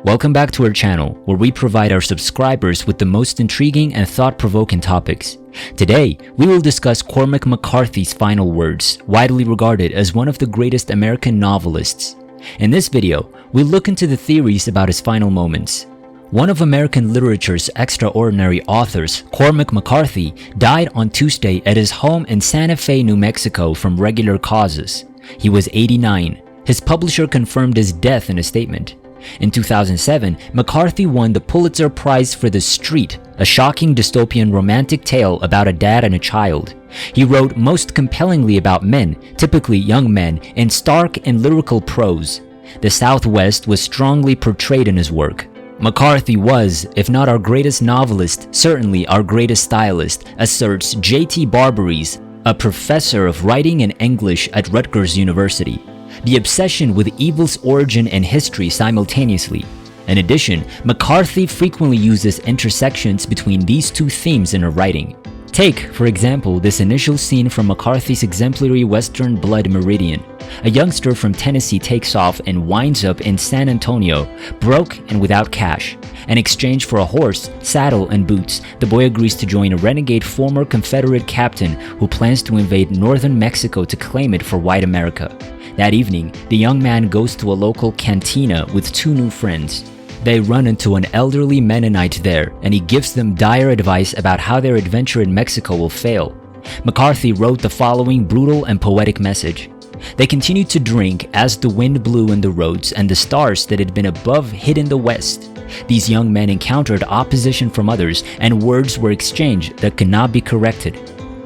Welcome back to our channel, where we provide our subscribers with the most intriguing and thought-provoking topics. Today, we will discuss Cormac McCarthy's final words, widely regarded as one of the greatest American novelists. In this video, we'll look into the theories about his final moments. One of American literature's extraordinary authors, Cormac McCarthy, died on Tuesday at his home in Santa Fe, New Mexico from regular causes. He was 89. His publisher confirmed his death in a statement. In 2007, McCarthy won the Pulitzer Prize for The Street, a shocking dystopian romantic tale about a dad and a child. He wrote most compellingly about men, typically young men, in stark and lyrical prose. The Southwest was strongly portrayed in his work. McCarthy was, if not our greatest novelist, certainly our greatest stylist, asserts J.T. Barbaries, a professor of writing and English at Rutgers University. The obsession with evil's origin and history simultaneously. In addition, McCarthy frequently uses intersections between these two themes in her writing. Take, for example, this initial scene from McCarthy's exemplary Western Blood Meridian. A youngster from Tennessee takes off and winds up in San Antonio, broke and without cash. In exchange for a horse, saddle, and boots, the boy agrees to join a renegade former Confederate captain who plans to invade northern Mexico to claim it for white America. That evening, the young man goes to a local cantina with two new friends. They run into an elderly Mennonite there, and he gives them dire advice about how their adventure in Mexico will fail. McCarthy wrote the following brutal and poetic message. They continued to drink as the wind blew in the roads and the stars that had been above hid in the west. These young men encountered opposition from others, and words were exchanged that could not be corrected.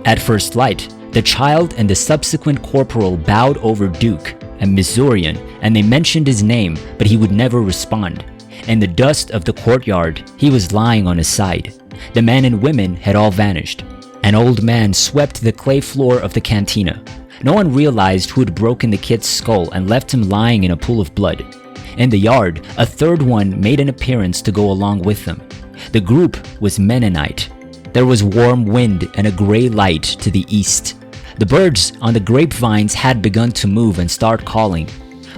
At first light, the child and the subsequent corporal bowed over Duke, a Missourian, and they mentioned his name, but he would never respond. In the dust of the courtyard, he was lying on his side. The men and women had all vanished. An old man swept the clay floor of the cantina. No one realized who had broken the kid's skull and left him lying in a pool of blood. In the yard, a third one made an appearance to go along with them. The group was Mennonite. There was warm wind and a gray light to the east. The birds on the grapevines had begun to move and start calling.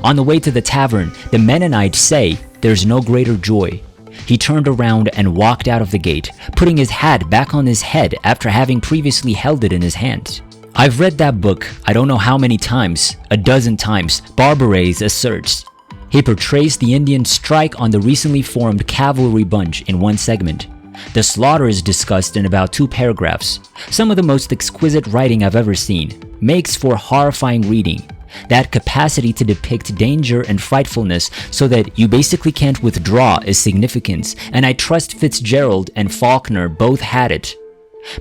On the way to the tavern, the Mennonites say, "There's no greater joy." He turned around and walked out of the gate, putting his hat back on his head after having previously held it in his hands. "I've read that book, I don't know how many times, a dozen times," Barbaries asserts. He portrays the Indian strike on the recently formed cavalry bunch in one segment. The slaughter is discussed in about 2 paragraphs. Some of the most exquisite writing I've ever seen. Makes for horrifying reading. That capacity to depict danger and frightfulness so that you basically can't withdraw is significance, and I trust Fitzgerald and Faulkner both had it.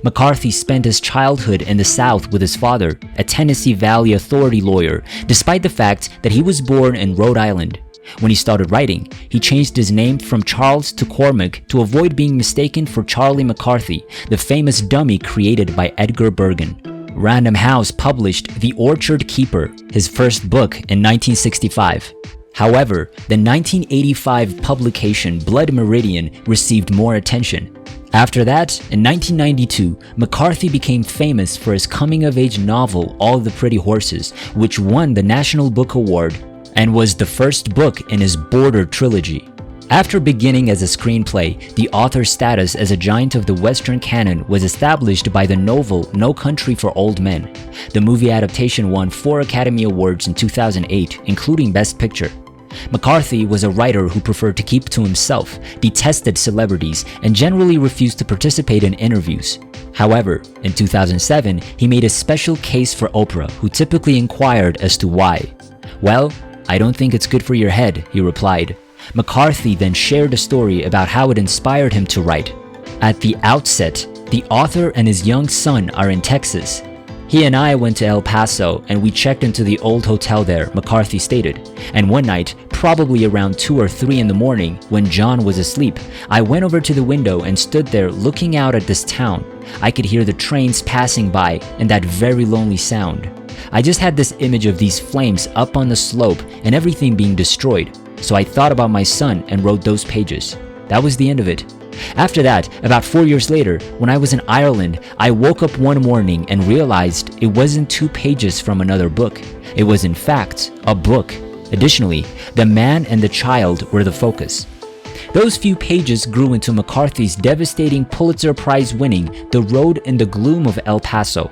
McCarthy spent his childhood in the South with his father, a Tennessee Valley Authority lawyer, despite the fact that he was born in Rhode Island. When he started writing, he changed his name from Charles to Cormac to avoid being mistaken for Charlie McCarthy, the famous dummy created by Edgar Bergen. Random House published The Orchard Keeper, his first book, in 1965. However, the 1985 publication Blood Meridian received more attention. After that, in 1992, McCarthy became famous for his coming-of-age novel All the Pretty Horses, which won the National Book Award and was the first book in his Border trilogy. After beginning as a screenplay, the author's status as a giant of the Western canon was established by the novel No Country for Old Men. The movie adaptation won 4 Academy Awards in 2008, including Best Picture. McCarthy was a writer who preferred to keep to himself, detested celebrities, and generally refused to participate in interviews. However, in 2007, he made a special case for Oprah, who typically inquired as to why. "Well, I don't think it's good for your head," he replied. McCarthy then shared a story about how it inspired him to write. At the outset, the author and his young son are in Texas. "He and I went to El Paso and we checked into the old hotel there," McCarthy stated. "And one night, probably around 2 or 3 in the morning, when John was asleep, I went over to the window and stood there looking out at this town. I could hear the trains passing by and that very lonely sound. I just had this image of these flames up on the slope and everything being destroyed. So I thought about my son and wrote those pages." That was the end of it. After that, about 4 years later, when I was in Ireland, I woke up one morning and realized it wasn't 2 pages from another book. It was in fact a book. Additionally, the man and the child were the focus. Those few pages grew into McCarthy's devastating Pulitzer Prize-winning The Road in the Gloom of El Paso.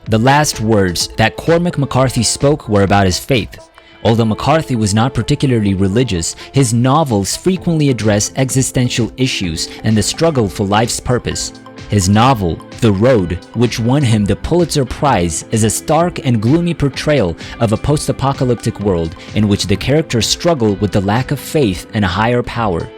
The last words that Cormac McCarthy spoke were about his faith. Although McCarthy was not particularly religious, his novels frequently address existential issues and the struggle for life's purpose. His novel, The Road, which won him the Pulitzer Prize, is a stark and gloomy portrayal of a post-apocalyptic world in which the characters struggle with the lack of faith in a higher power.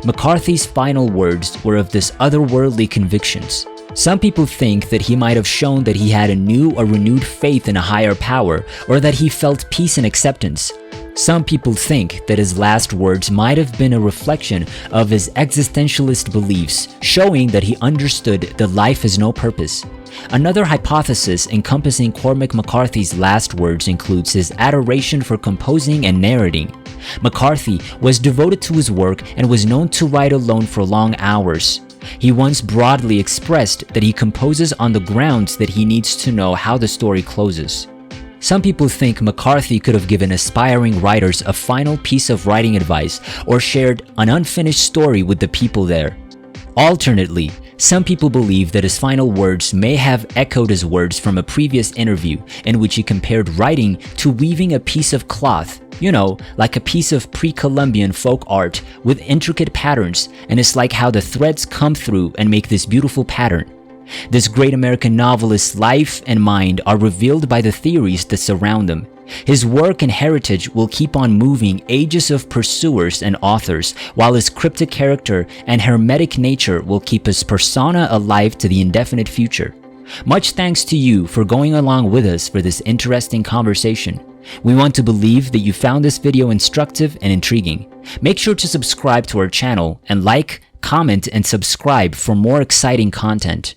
McCarthy's final words were of this otherworldly convictions. Some people think that he might have shown that he had a new or renewed faith in a higher power, or that he felt peace and acceptance. Some people think that his last words might have been a reflection of his existentialist beliefs, showing that he understood that life has no purpose. Another hypothesis encompassing Cormac McCarthy's last words includes his adoration for composing and narrating. McCarthy was devoted to his work and was known to write alone for long hours. He once broadly expressed that he composes on the grounds that he needs to know how the story closes. Some people think McCarthy could have given aspiring writers a final piece of writing advice or shared an unfinished story with the people there. Alternately, some people believe that his final words may have echoed his words from a previous interview in which he compared writing to weaving a piece of cloth, like a piece of pre-Columbian folk art with intricate patterns, and it's like how the threads come through and make this beautiful pattern. This great American novelist's life and mind are revealed by the theories that surround him. His work and heritage will keep on moving ages of pursuers and authors, while his cryptic character and hermetic nature will keep his persona alive to the indefinite future. Much thanks to you for going along with us for this interesting conversation. We want to believe that you found this video instructive and intriguing. Make sure to subscribe to our channel and like, comment, and subscribe for more exciting content.